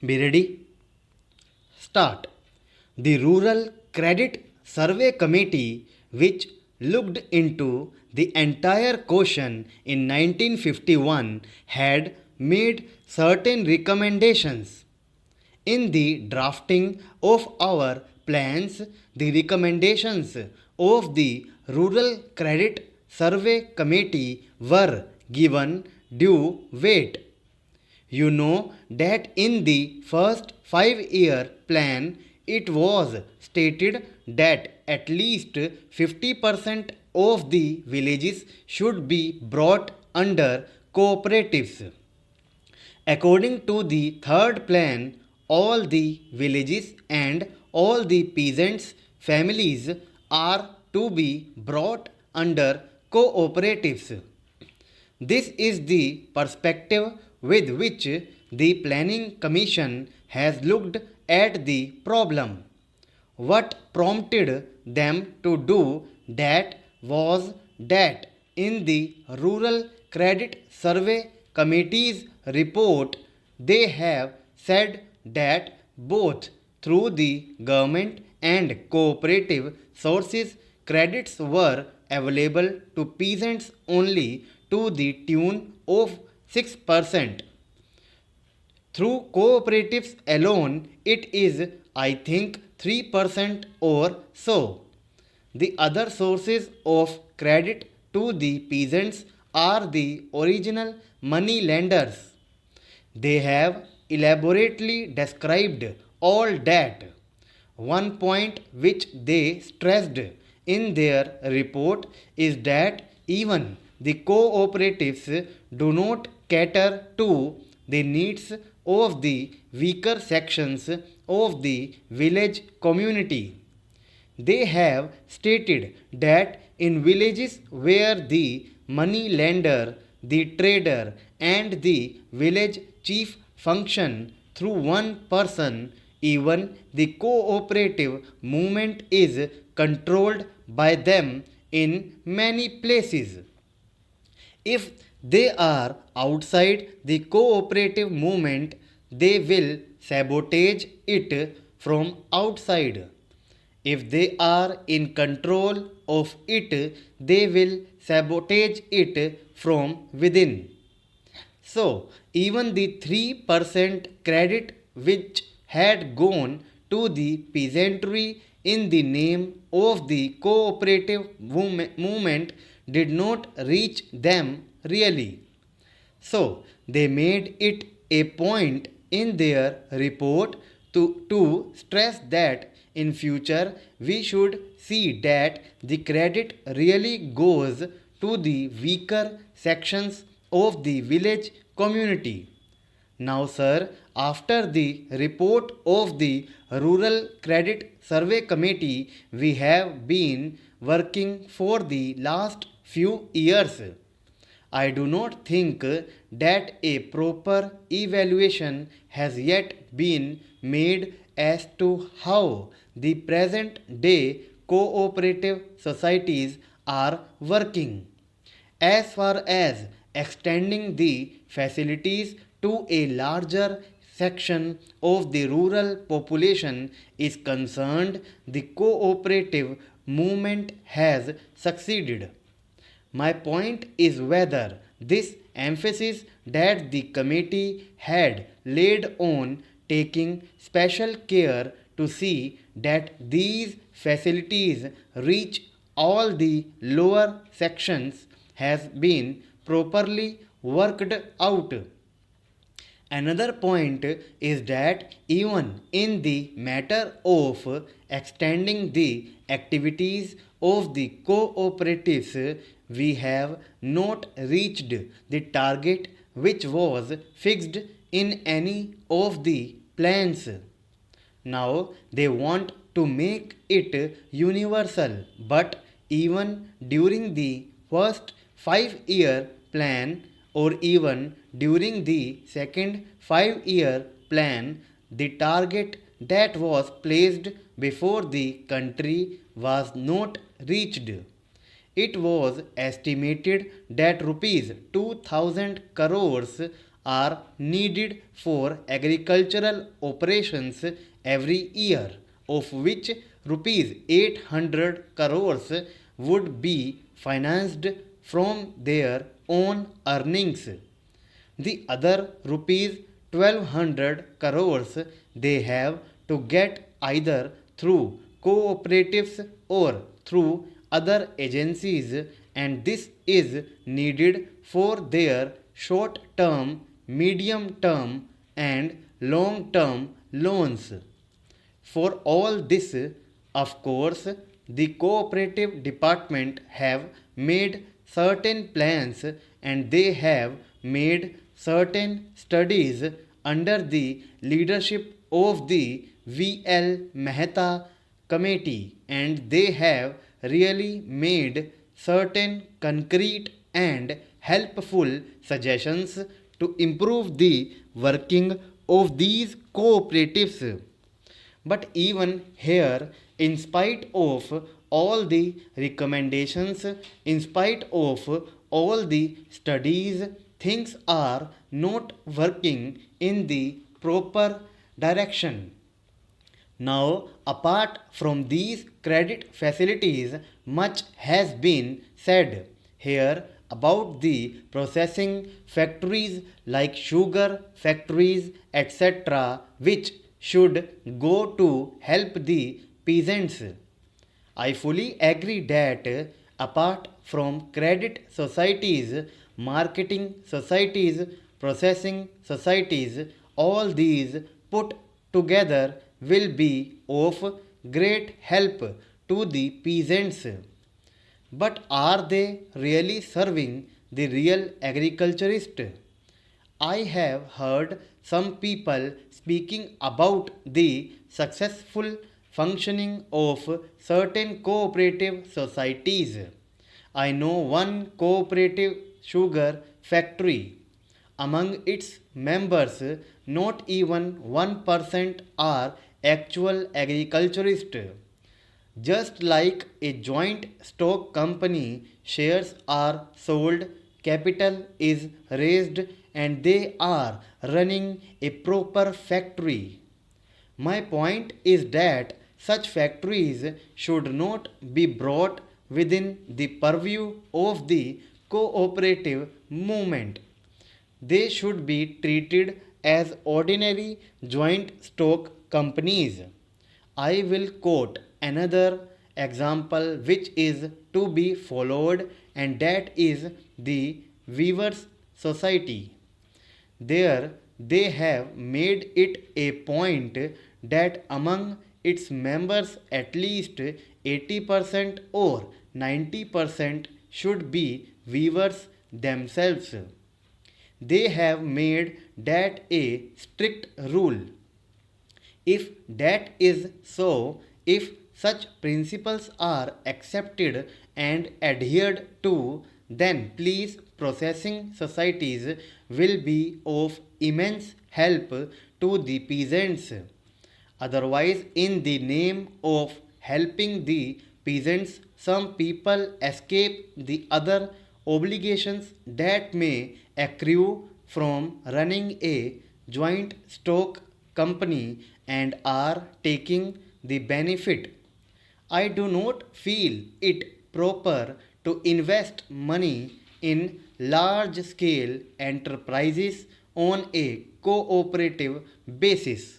Be ready? Start. The Rural Credit Survey Committee, which looked into the entire question in 1951, had made certain recommendations. In the drafting of our plans, the recommendations of the Rural Credit Survey Committee were given due weight. You know that in the first 5-year plan, it was stated that at least 50% of the villages should be brought under cooperatives. According to the third plan, all the villages and all the peasants' families are to be brought under cooperatives. This is the perspective with which the Planning Commission has looked at the problem. What prompted them to do that was that in the Rural Credit Survey Committee's report, they have said that both through the government and cooperative sources, credits were available to peasants only to the tune of 6%. Through cooperatives alone, it is, I think, 3% or so. The other sources of credit to the peasants are the original money lenders. They have elaborately described all that. One point which they stressed in their report is that even the cooperatives do not cater to the needs of the weaker sections of the village community. They have stated that in villages where the money lender, the trader, and the village chief function through one person, even the cooperative movement is controlled by them in many places. If they are outside the cooperative movement, they will sabotage it from outside. If they are in control of it, they will sabotage it from within. So, even the 3% credit which had gone to the peasantry in the name of the cooperative movement did not reach them really. So, they made it a point in their report to stress that in future we should see that the credit really goes to the weaker sections of the village community. Now, sir, after the report of the Rural Credit Survey Committee, we have been working for the last few years. I do not think that a proper evaluation has yet been made as to how the present day cooperative societies are working. As far as extending the facilities to a larger section of the rural population is concerned, the cooperative movement has succeeded. My point is whether this emphasis that the committee had laid on taking special care to see that these facilities reach all the lower sections has been properly worked out. Another point is that even in the matter of extending the activities of the cooperatives, we have not reached the target which was fixed in any of the plans. Now they want to make it universal, but even during the first 5-year plan or even during the second 5-year plan, the target that was placed before the country was not reached. It was estimated that rupees 2000 crores are needed for agricultural operations every year, of which rupees 800 crores would be financed from their own earnings. The other rupees 1200 crores they have to get either through cooperatives or through other agencies, and this is needed for their short term, medium term and long term loans. For all this, of course, the cooperative department have made certain plans and they have made certain studies under the leadership of the V.L. Mehta committee, and they have really made certain concrete and helpful suggestions to improve the working of these cooperatives. But even here, in spite of all the recommendations, in spite of all the studies, things are not working in the proper direction. Now, apart from these credit facilities, much has been said here about the processing factories like sugar factories, etc., which should go to help the peasants. I fully agree that apart from credit societies, marketing societies, processing societies, all these put together will be of great help to the peasants. But are they really serving the real agriculturist? I have heard some people speaking about the successful functioning of certain cooperative societies. I know one cooperative sugar factory. Among its members, not even 1% are actual agriculturists. Just like a joint stock company, shares are sold, capital is raised, and they are running a proper factory. My point is that such factories should not be brought within the purview of the cooperative movement. They should be treated as ordinary joint stock companies. I will quote another example which is to be followed, and that is the Weavers Society. There, they have made it a point that among its members, at least 80% or 90% should be weavers themselves. They have made that a strict rule. If that is so, if such principles are accepted and adhered to, then please processing societies will be of immense help to the peasants. Otherwise, in the name of helping the peasants, some people escape the other obligations that may accrue from running a joint stock company and are taking the benefit. I do not feel it proper to invest money in large scale enterprises on a cooperative basis.